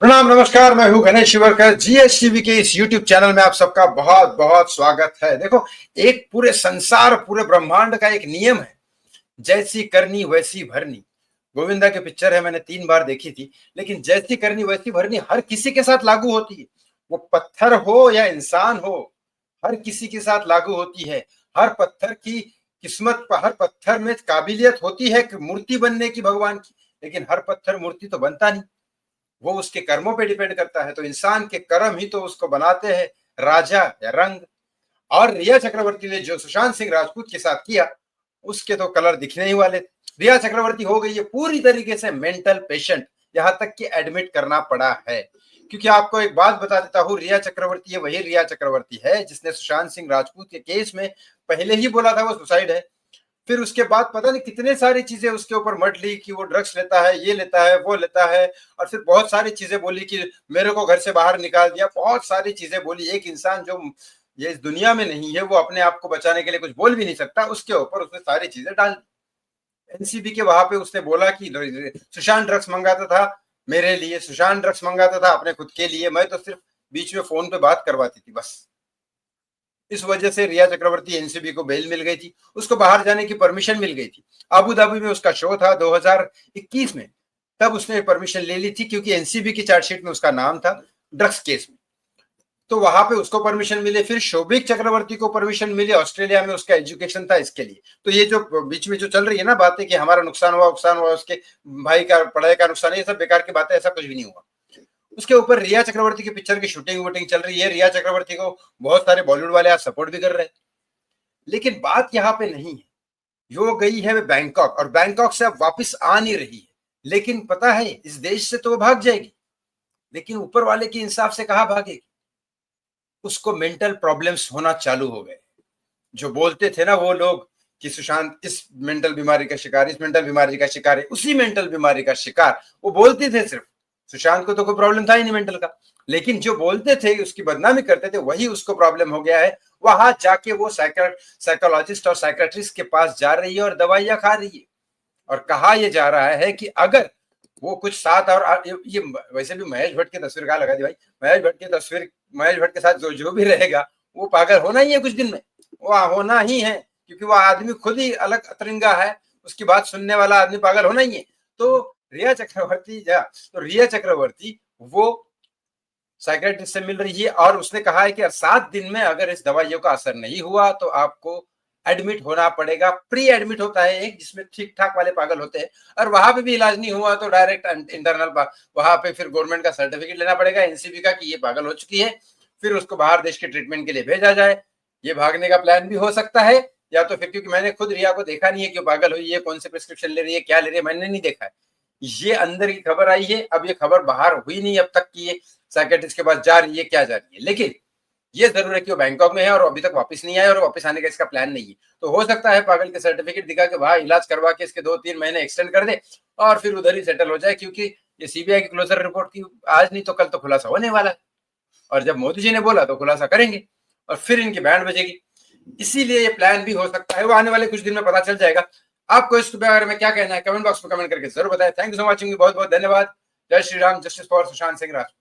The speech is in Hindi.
प्रणाम, नमस्कार। मैं हूं गणेश शिवरकर। जीएसटीवी के इस यूट्यूब चैनल में आप सबका बहुत बहुत स्वागत है। देखो, एक पूरे संसार, पूरे ब्रह्मांड का एक नियम है, जैसी करनी वैसी भरनी। गोविंदा की पिक्चर है, मैंने 3 बार देखी थी। लेकिन जैसी करनी वैसी भरनी हर किसी के साथ लागू होती है। वो पत्थर हो या इंसान हो, हर किसी के साथ लागू होती है। हर पत्थर की किस्मत पर, हर पत्थर में काबिलियत होती है कि मूर्ति बनने की भगवान की। लेकिन हर पत्थर मूर्ति तो बनता नहीं, वो उसके कर्मों पे डिपेंड करता है। तो इंसान के कर्म ही तो उसको बनाते हैं राजा या रंग। और रिया चक्रवर्ती ने जो सुशांत सिंह राजपूत के साथ किया, उसके तो कलर दिखने ही वाले थे। रिया चक्रवर्ती हो गई है पूरी तरीके से मेंटल पेशेंट, यहां तक कि एडमिट करना पड़ा है। क्योंकि आपको एक बात बता देता हूं, रिया चक्रवर्ती, ये वही रिया चक्रवर्ती है जिसने सुशांत सिंह राजपूत के केस में पहले ही बोला था वो सुसाइड है। फिर उसके बाद पता नहीं कितने सारी चीजें उसके ऊपर मट ली कि वो ड्रग्स लेता है, ये लेता है, वो लेता है। और फिर बहुत सारी चीजें बोली कि मेरे को घर से बाहर निकाल दिया, बहुत सारी चीजें बोली। एक इंसान जो ये इस दुनिया में नहीं है, वो अपने आप को बचाने के लिए कुछ बोल भी नहीं सकता, उसके ऊपर उसने सारी चीजें डाल दी। एनसीबी के वहां पे उसने बोला कि सुशांत ड्रग्स मंगाता था मेरे लिए, सुशांत ड्रग्स मंगाता था अपने खुद के लिए, मैं तो सिर्फ बीच में फोन पे बात करवाती थी बस। इस वजह से रिया चक्रवर्ती, एनसीबी को बेल मिल गई थी, उसको बाहर जाने की परमिशन मिल गई थी। अबू धाबी में उसका शो था 2021 में, तब उसने परमिशन ले ली थी, क्योंकि एनसीबी की चार्जशीट में उसका नाम था ड्रग्स केस में। तो वहां पे उसको परमिशन मिले। फिर शोभिक चक्रवर्ती को परमिशन मिली, ऑस्ट्रेलिया में उसका एजुकेशन था इसके लिए। तो ये जो बीच में जो चल रही है ना बातें कि हमारा नुकसान हुआ, उसके भाई का पढ़ाई का नुकसान, ये सब बेकार की बातें, ऐसा कुछ भी नहीं हुआ। उसके ऊपर रिया चक्रवर्ती की पिक्चर की शूटिंग वूटिंग चल रही है। रिया चक्रवर्ती को बहुत सारे बॉलीवुड वाले आज सपोर्ट भी कर रहे हैं। लेकिन बात यहाँ पे नहीं है। वो गई है बैंकॉक, और बैंकॉक से अब वापस आ नहीं रही है। लेकिन पता है, इस देश से तो वो भाग जाएगी, लेकिन ऊपर वाले की इंसाफ से कहाँ भागेगी। उसको मेंटल प्रॉब्लम्स होना चालू हो गए। जो बोलते थे ना वो लोग कि सुशांत इस मेंटल बीमारी का शिकार, इस मेंटल बीमारी का शिकार है, उसी मेंटल बीमारी का शिकार वो बोलते थे। सिर्फ सुशांत को तो कोई प्रॉब्लम था ही नहीं मेंटल का, लेकिन जो बोलते थे, उसकी बदनामी करते थे, वही उसको प्रॉब्लम हो गया है। वहां जाके वो साइकोलॉजिस्ट और साइकेट्रिस्ट के पास जा रही है और दवाइयां खा रही है। और कहा यह जा रहा है कि अगर वो कुछ साथ, और ये वैसे भी महेश भट्ट की तस्वीर कहा लगा दी भाई, महेश भट्ट की तस्वीर, महेश भट्ट के साथ जो भी रहेगा वो पागल होना ही है कुछ दिन में, वो होना ही है। क्योंकि वो आदमी खुद ही अलग अतरंगा है, उसकी बात सुनने वाला आदमी पागल होना ही है। तो रिया चक्रवर्ती तो रिया चक्रवर्ती वो साइकेट्रिस्ट से मिल रही है, और उसने कहा है कि 7 दिन में अगर इस दवाइयों का असर नहीं हुआ तो आपको एडमिट होना पड़ेगा। प्री एडमिट होता है एक, जिसमें ठीक ठाक वाले पागल होते हैं, और वहां पे भी इलाज नहीं हुआ तो डायरेक्ट इंटरनल वहां पे फिर गवर्नमेंट का सर्टिफिकेट लेना पड़ेगा एनसीबी का कि ये पागल हो चुकी है। फिर उसको बाहर देश के ट्रीटमेंट के लिए भेजा जाए। ये भागने का प्लान भी हो सकता है, या तो फिर, क्योंकि मैंने खुद रिया को देखा नहीं है कि पागल हुई है, कौन से प्रिस्क्रिप्शन ले रही है, क्या ले रही है, मैंने नहीं देखा है। ये अंदर की खबर आई है, अब ये खबर बाहर हुई नहीं अब तक कि ये साइकेट्रिस्ट के पास जा रही है, क्या जा रही है। लेकिन ये जरूर है कि वो बैंकॉक में है और अभी तक वापस नहीं आया, और वापस आने का इसका प्लान नहीं है। तो हो सकता है पागल के सर्टिफिकेट दिखा के वहां इलाज करवा के इसके 2-3 महीने एक्सटेंड कर दे, और फिर उधर ही सेटल हो जाए। क्योंकि ये सीबीआई की क्लोजर रिपोर्ट की आज नहीं तो कल तो खुलासा होने वाला है, और जब मोदी जी ने बोला तो खुलासा करेंगे, और फिर इनकी बैंड बजेगी। इसीलिए ये प्लान भी हो सकता है, वो आने वाले कुछ दिन में पता चल जाएगा। आपको इस बारे में क्या कहना है, कमेंट बॉक्स में कमेंट करके जरूर बताएं। थैंक यू सो मच, बहुत बहुत धन्यवाद। जय श्री राम, जस्टिस फॉर सुशांत सिंह राजपूत।